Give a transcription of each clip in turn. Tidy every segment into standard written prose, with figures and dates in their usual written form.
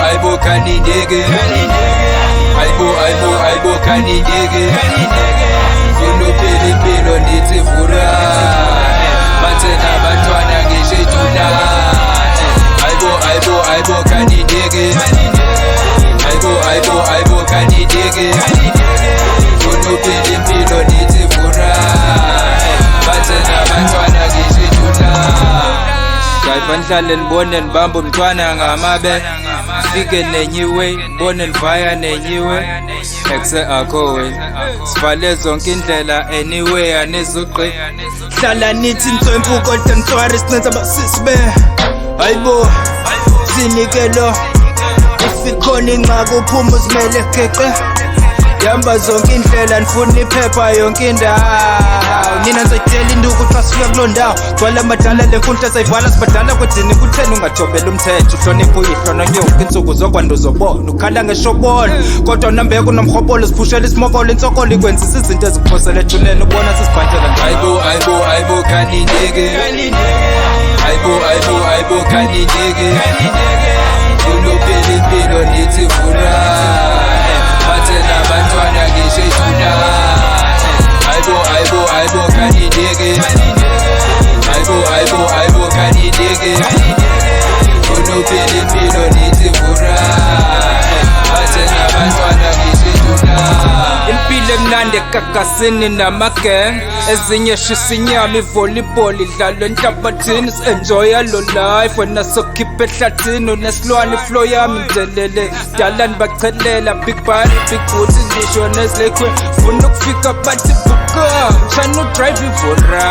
Aibo kanidege Aibo kanidege Kuno pilo nithi Vura Bathena bantwana ngisho ejula Aibo kanidege Aibo kanidege Kuno pilo nithi Vura Bathena bantwana ngisho ejula Ngifanhlale nibone nibamba umntwana ngamabe Fike nenyiwe nibone nivaya nenyiwe ekse akho wena sivale zonke indlela anyway anizuqi hlala nithi ntswempu kodwa ntwari sinenza abasisi be hayibo sinikelo ifikhona ingxaki uphuma uzimele geqe yamba zonke indlela nifuna iphepha yonke indawo nina nizayidela induku xa sifika kuloo ndawo gcwala amadala le mfunta sayivala sibadala kwedzini kutheni ungajobela umthetho uhlonipha uyihlo nonyonke insuku zokwanda uzobona ukhala ngeshobolo kodwa unambeko unomrhobolo siphushela isimokolo insokolo ikwenzisa izinto ezikuphosela ejuleni ubona sisibhantela Aibo kanidege Aibo kanidege kunophela impilo nithi Vura Bathena bantwana ngisho ejula Aibo kanidege Aibo kanidege Kunophela impilo nithi Vura Bathena bantwana ngisho ejula impilo emnandi ekakasini namagang ezinye shisa inyama ivolleyball idlalwa enhlabathini si-enjoya lo life wena sokhipha ehlathini unesilwane iflow yami ngidelele dalani bachelela big body big booty ngisho nezilekwe funa ukufika bathi buka shana udrive ivora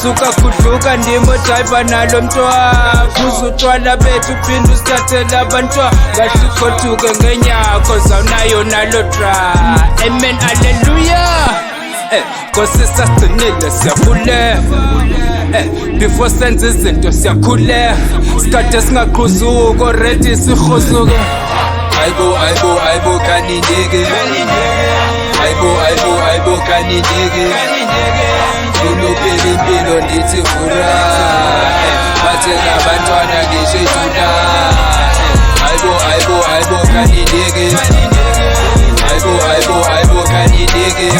suka kudluka ndimo driver nalo mntwa kuze utshwala bethu uphinde usithathele abantwa kahle ukothuke ngenyakho zawunayo nalo dra amen hallelujah Nkosi sasigcinile siyabulela before senze izinto siyakhuleka sikade singaqhuzuki already sihozuke Aibo kanidege Aibo kanidege kunophela impilo nithi Vura Bathena bantwana ngisho ejula Aibo kanidege Aibo kanidege